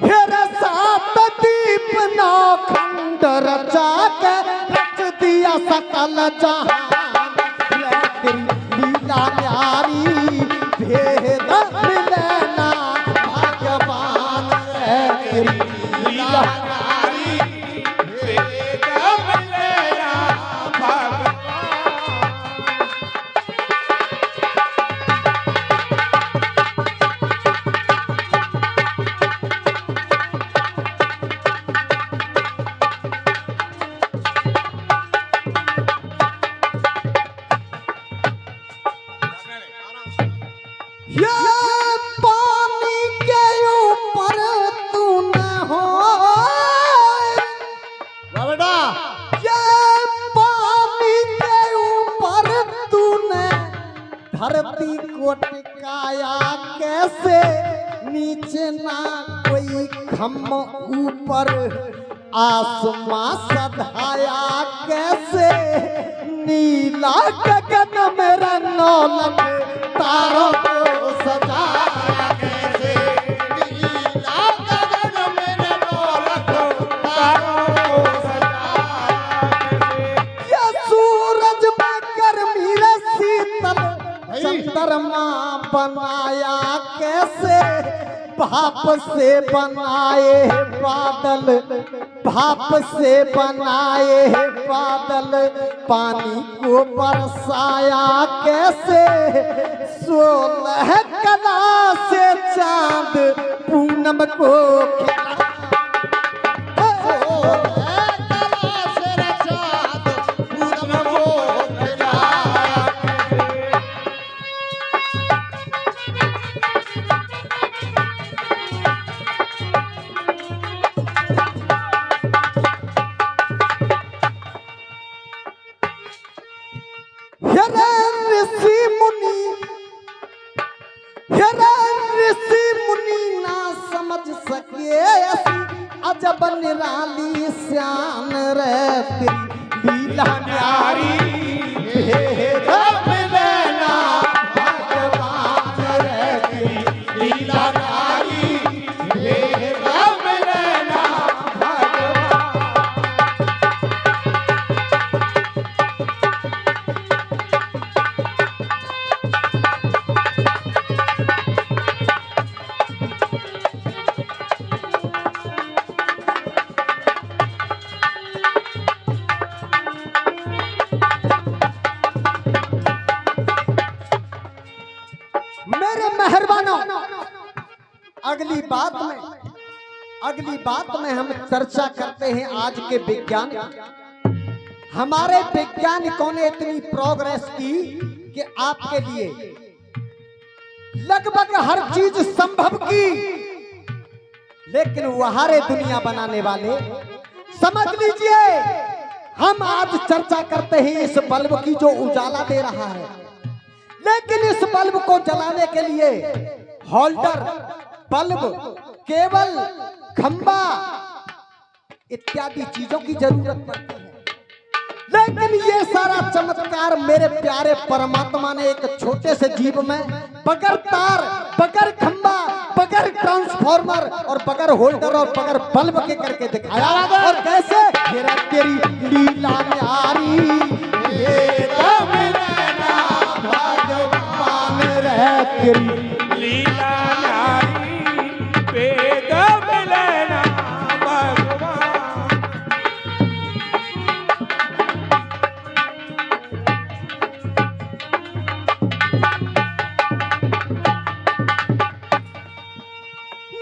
फिर सात दीप नौ खंड रचा के रच दिया सकल जहान। तेरी लीला न्यारी भेद मिले ना भगवान है। तेरी लीला न्यारी भेद मिले ना भगवान। ये पानी के ऊपर तूने हो बेटा, ये पानी के ऊपर तूने धरती को टिकाया कैसे। नीचे ना कोई खम ऊपर आसमां सधाया कैसे। नीला गगन में रंगोलक तारों को सजाया कैसे। नीला गगन में रंगोलक तारों को सजाया कैसे। ये सूरज में गर्मी रे शीतल चंद्रमा बनाया कैसे। भाप से बनाए बादल, भाप से बनाए बादल पानी को बरसाया कैसे। 16 कला से चांद पूनम को खिलाया। 16 कला से चांद पूनम को खिलाया। ऋषि मुनि ना समझ सके अजब निराली श्यान रे। तेरी लीला न्यारी भेद मिले ना भगवान रे। तेरी लीला न्यारी भेद मिले ना भगवान। मेरे मेहरबानों, अगली बात में हम चर्चा करते हैं आज के विज्ञान की। हमारे वैज्ञानिकों ने इतनी प्रोग्रेस की कि आपके लिए लगभग हर चीज संभव की। लेकिन वहारे दुनिया बनाने वाले, समझ लीजिए, हम आज चर्चा करते हैं इस बल्ब की जो उजाला दे रहा है। लेकिन इस बल्ब को जलाने के लिए होल्डर, बल्ब, केबल, खंबा इत्यादि चीजों की जरूरत पड़ती है। लेकिन ये सारा चमत्कार मेरे प्यारे परमात्मा ने एक छोटे से जीव में बगैर तार, बगैर खंबा, बगैर ट्रांसफॉर्मर और बगैर होल्डर और बगैर बल्ब के करके दिखाया। और कैसे? तेरी लीला न्यारी तेरी लीला न्यारी भेद मिले ना भगवान।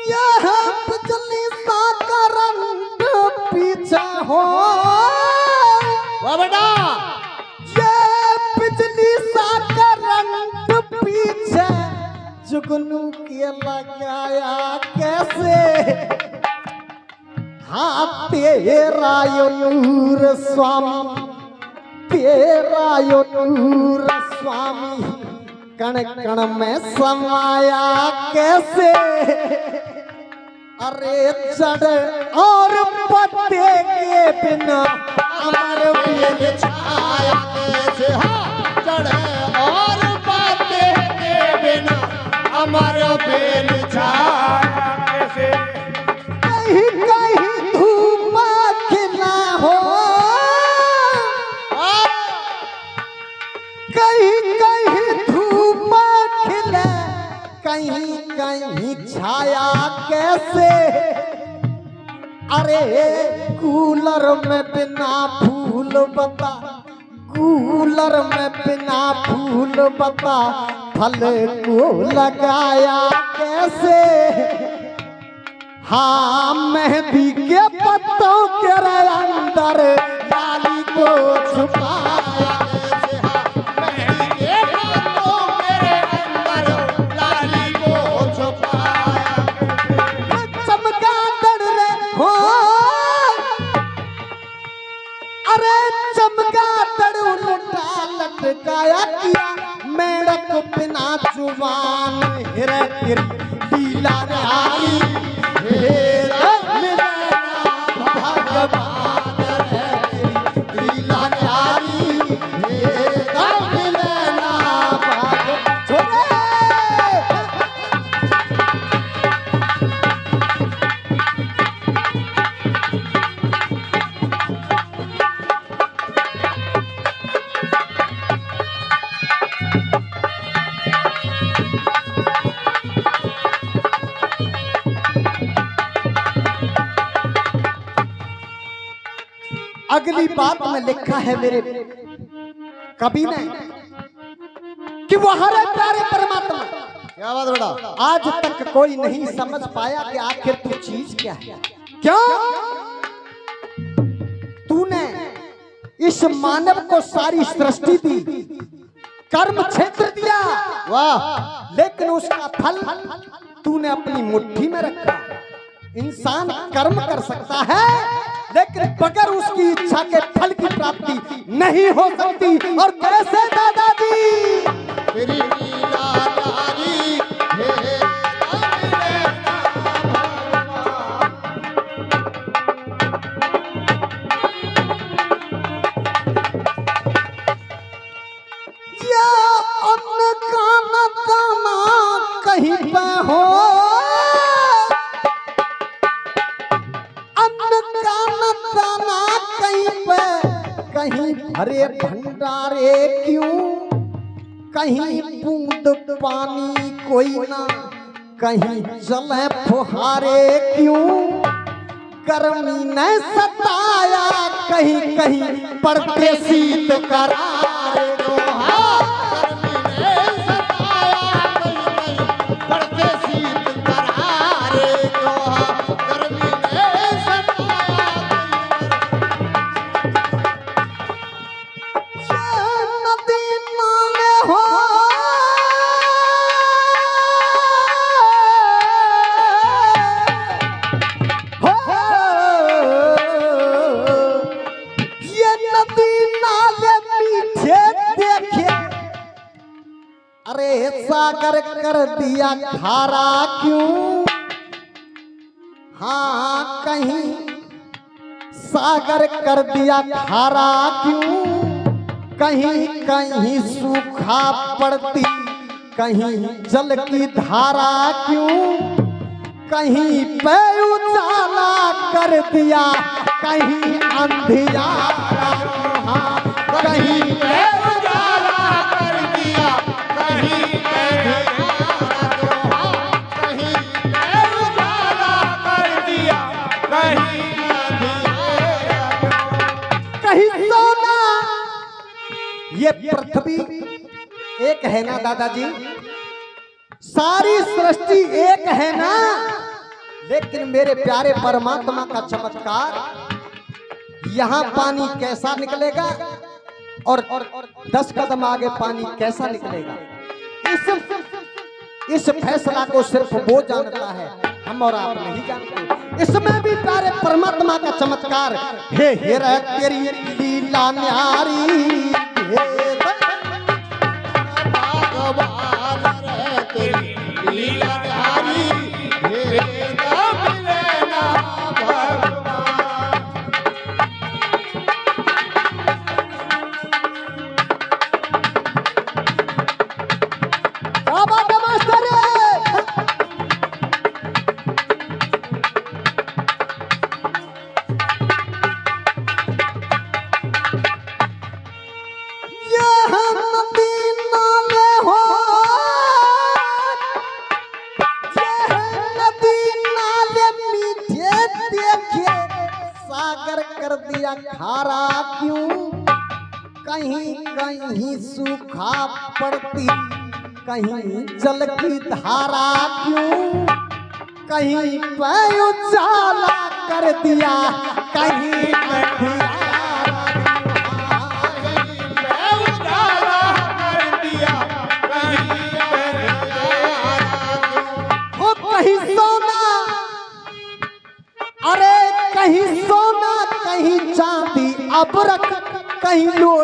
यह बिजली सा करंट पीछे हो बेटा। ये बिजली सा करंट पीछे जुगनू के लगाया कैसे। हाँ तेरा यो नूर स्वामी, तेरा यो नूर स्वामी कण कण में समाया कैसे। अरे चढ़ और पत्ते के बिना अमर बेल छाया कैसे। हाँ चढ़ और पत्ते के बिना अमर बेल छाया कैसे। कैसे। अरे कूलर में बिना फूल बता, कूलर में बिना फूल बता, फल को लगाया कैसे। हाँ मेहंदी के पत्तों के अंदर डाली को छुपाया कैसे। हाँ मेहंदी के पत्तों के अंदर डाली को छुपाया कैसे। चमगादड़ रे हो, अरे चमगादड़ उल्टा लटकाया किया, मेढक बिना जुबान हिरे फिर लीला नारी। भगवान है तेरी लीला नारी, मिलना छोड़े। अगली बात में लिखा है मेरे कवि ने कि वो हरे प्यारे परमात्मा, क्या बात बेटा? आज तक कोई नहीं समझ पाया कि आखिर तू चीज क्या है। क्यों तूने इस मानव को सारी सृष्टि दी, कर्म क्षेत्र दिया, वाह, लेकिन उसका फल तूने अपनी मुट्ठी में रखा। इंसान कर्म कर सकता है, लेकिन बगैर उसकी इच्छा के फल की प्राप्ति नहीं हो सकती। और कैसे दादाजी? तेरी लीला नारी है या अन्न का न दाना कहीं पे हो, अन्न का न दाना कहीं पे, कहीं भरे भंडारे क्यों, कहीं बूंद पानी कोई ना, कहीं जले फुहारे क्यों। गर्मी ने सताया कहीं कहीं पड़ते शीत करारे को। गर्मी ने सताया कहीं कहीं पड़ते शीत करारे को। गर्मी ने सताया नदी नाले हो, ये नदी नाले मीठे देखे, अरे सागर कर दिया खारा क्यों। हाँ कहीं सागर कर दिया खारा क्यों, कहीं कहीं सूखा पड़ती, कहीं जल की धारा क्यों। कहीं पे उजाला कर दिया, कहीं अंधियारा। हाँ कहीं पे उजाला कर दिया, कहीं पे कहीं पे उजाला कर दिया, कहीं सोना। ये पृथ्वी एक है ना दादाजी, सारी सृष्टि एक है ना, लेकिन मेरे प्यारे परमात्मा का चमत्कार, यहाँ पानी कैसा निकलेगा और 10 कदम आगे पानी कैसा निकलेगा, इस फैसला को सिर्फ वो जानता है, हम और आप नहीं जानते। इसमें भी प्यारे परमात्मा का चमत्कार। हे हेरा तेरी लीला न्यारी, हे भगवान रे तेरी लीला नारी हे मिलना भगवान। क्या बात है मास्टर? ये सागर कर दिया खारा क्यों, कहीं कहीं सूखा पड़ती, कहीं जल की धारा क्यों, कहीं पे उजाला कर दिया, कहीं उजाला कर दिया, हो कहीं सोना, अरे कहीं सोना, कहीं चांदी अबरक, कहीं लो